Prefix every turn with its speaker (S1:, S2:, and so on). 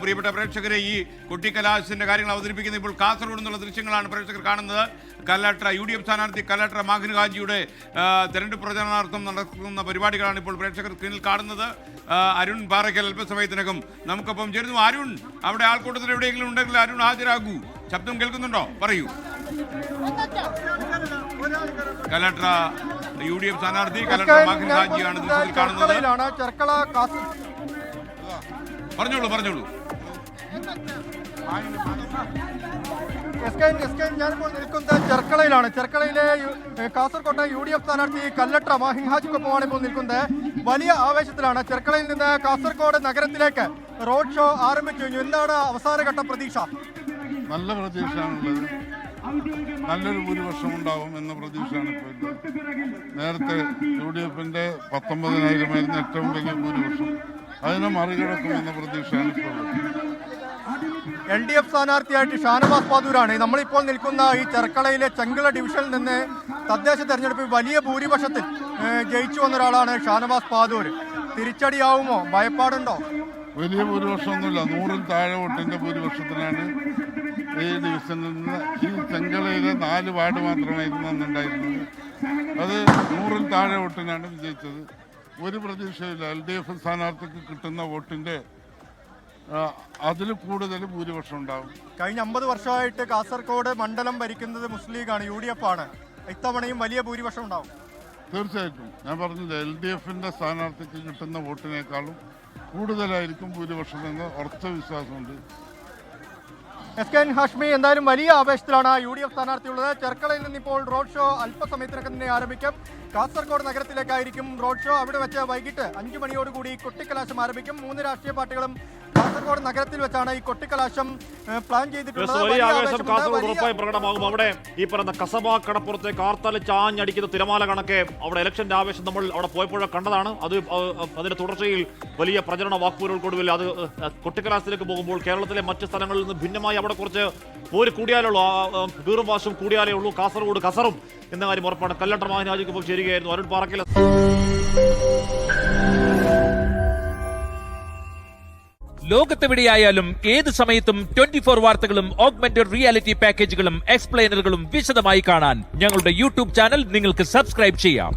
S1: പ്രിയപ്പെട്ട പ്രേക്ഷകരെ, ഈ കുട്ടിക്കലാശത്തിന്റെ കാര്യങ്ങൾ അവതരിപ്പിക്കുന്ന ഇപ്പോൾ കാസർഗോഡ് നിന്നുള്ള ദൃശ്യങ്ങളാണ് പ്രേക്ഷകർ കാണുന്നത്. കല്ലട്ര UDF സ്ഥാനാർത്ഥി കല്ലട്ര മാഹിൻ ഹാജിയുടെ തെരഞ്ഞെടുപ്പ് പ്രചരണാർത്ഥം നടക്കുന്ന പരിപാടികളാണ് ഇപ്പോൾ പ്രേക്ഷകർ സ്ക്രീനിൽ കാണുന്നത്. അരുൺ പാറയ്ക്കൽ അല്പസമയത്തിനകം നമുക്കൊപ്പം ചേരുന്നു. അരുൺ, അവിടെ ആൾക്കൂട്ടത്തിൽ എവിടെയെങ്കിലും ഉണ്ടെങ്കിൽ അരുൺ ഹാജരാകൂ. ശബ്ദം കേൾക്കുന്നുണ്ടോ? പറയൂ. കല്ലട്ര UDF സ്ഥാനാർത്ഥി കല്ലട്ര മാഹിൻ ഹാജിയാണ് ദൃശ്യത്തിൽ കാണുന്നത്. പറഞ്ഞോളൂ.
S2: ഞാനിപ്പോൾ നിൽക്കുന്നത് ചെർക്കളയിലാണ്. ചെർക്കളയിലെ കാസർകോട്ടെ UDF സ്ഥാനാർത്ഥി കല്ലട്ര മാഹിൻ ഹാജിക്കൊപ്പമാണ് ഇപ്പോൾ നിൽക്കുന്നത്. വലിയ ആവേശത്തിലാണ്. ചെർക്കളയിൽ നിന്ന് കാസർഗോഡ് നഗരത്തിലേക്ക് റോഡ് ഷോ ആരംഭിച്ചു കഴിഞ്ഞു. എന്താണ് അവസാനഘട്ട പ്രതീക്ഷ?
S3: നല്ല പ്രതീക്ഷയാണുള്ളത്. നല്ലൊരു ഭൂരിപക്ഷം ഉണ്ടാവും എന്ന പ്രതീക്ഷയാണ് ഇപ്പോൾ. നേരത്തെ UDFന്റെ 19,000 ഏറ്റവും വലിയ ഭൂരിപക്ഷം, അതിനെ മറികടക്കുമെന്ന പ്രതീക്ഷയാണ് ഇപ്പോൾ.
S2: LDF സ്ഥാനാർത്ഥിയായിട്ട് ഷാനവാസ് പാദൂരാണ് നമ്മളിപ്പോൾ നിൽക്കുന്ന ഈ ചെർക്കളയിലെ ചെങ്കള ഡിവിഷനിൽ നിന്ന് തദ്ദേശ തെരഞ്ഞെടുപ്പിൽ വലിയ ഭൂരിപക്ഷത്തിൽ ജയിച്ചു വന്ന ഒരാളാണ് ഷാനവാസ് പാദൂർ. തിരിച്ചടിയാവുമോ? ഭയപ്പാടുണ്ടോ?
S3: വലിയ ഭൂരിപക്ഷമൊന്നുമില്ല. 100-ൽ താഴെ വോട്ടിന്റെ ഭൂരിപക്ഷത്തിനാണ് ഈ ഡിവിഷനിൽ നിന്ന്. ഈ ചെങ്കളയിലെ 4 വാർഡ് മാത്രമായിരുന്നു അന്നുണ്ടായിരുന്നത്. അത് 100-ൽ താഴെ വോട്ടിനാണ് വിജയിച്ചത്. ഒരു പ്രതീക്ഷയില്ല. LDF സ്ഥാനാർത്ഥിക്ക് കിട്ടുന്ന വോട്ടിന്റെ അതിൽ കൂടുതൽ ഭൂരിപക്ഷം ഉണ്ടാവും.
S2: കഴിഞ്ഞ 50 വർഷമായിട്ട് കാസർഗോഡ് മണ്ഡലം ഭരിക്കുന്നത് മുസ്ലിം ലീഗാണ്, UDF ആണ്. ഇത്തവണയും വലിയ ഭൂരിപക്ഷം ഉണ്ടാവും.
S3: തീർച്ചയായിട്ടും. ഞാൻ പറഞ്ഞില്ല, LDFന്റെ സ്ഥാനാർത്ഥിക്ക് കിട്ടുന്ന വോട്ടിനേക്കാളും കൂടുതലായിരിക്കും ഭൂരിപക്ഷം എന്ന് ഉറച്ച വിശ്വാസമുണ്ട്.
S2: SKN ഹാഷ്മി, എന്തായാലും വലിയ ആവേശത്തിലാണ് UDF സ്ഥാനാർത്ഥിയുള്ളത്. ചെർക്കളയിൽ നിന്ന് ഇപ്പോൾ റോഡ് ഷോ അല്പസമയത്തിനകം തന്നെ ആരംഭിക്കും. കാസർഗോഡ് നഗരത്തിലേക്കായിരിക്കും റോഡ് ഷോ. അവിടെ വെച്ച് വൈകിട്ട് 5 മണിയോടുകൂടി കൊട്ടിക്കലാശം ആരംഭിക്കും. 3 രാഷ്ട്രീയ പാർട്ടികളും കാസർഗോഡ് നഗരത്തിൽ വെച്ചാണ് ഈ കൊട്ടിക്കലാശം പ്ലാൻ ചെയ്തിട്ടുള്ളത്.
S4: വലിയ ആവേശം കാസർഗോഡ് ഉറപ്പായി പ്രകടമാകും. അവിടെ ഈ പറയുന്ന കസബ കടപ്പുറത്തേക്ക് ആർത്തലിച്ച് ആഞ്ഞടിക്കുന്ന തിരമാല കണക്കെ അവിടെ ഇലക്ഷന്റെ ആവേശം നമ്മൾ അവിടെ പോയപ്പോഴേ കണ്ടതാണ്. അതിന്റെ തുടർച്ചയിൽ വലിയ പ്രചരണ വാക്കുപോലുകൾക്കൊടുവിൽ അത് കൊട്ടിക്കലാശത്തിലേക്ക് പോകുമ്പോൾ കേരളത്തിലെ മറ്റ് സ്ഥലങ്ങളിൽ നിന്ന് ഭിന്നമായി അവിടെ കുറച്ച് പോര് കൂടിയാലുള്ളൂ, വീറും വാശും കൂടിയാലേ ഉള്ളൂ കാസർഗോഡ് കസറും എന്ന കാര്യം ഉറപ്പാണ്. കല്ലട്ര മാഹിൻ ഹാജിക്കൊപ്പം ചേരുകയായിരുന്നു അരുൺ പാറയ്ക്കൽ.
S5: ലോകത്തെവിടെയായാലും ഏത് സമയത്തും 24 വാർത്തകളും ഓഗ്മെന്റഡ് റിയാലിറ്റി പാക്കേജുകളും എക്സ്പ്ലെയിനറുകളും വിശദമായി കാണാൻ ഞങ്ങളുടെ YouTube ചാനൽ നിങ്ങൾക്ക് സബ്സ്ക്രൈബ് ചെയ്യാം.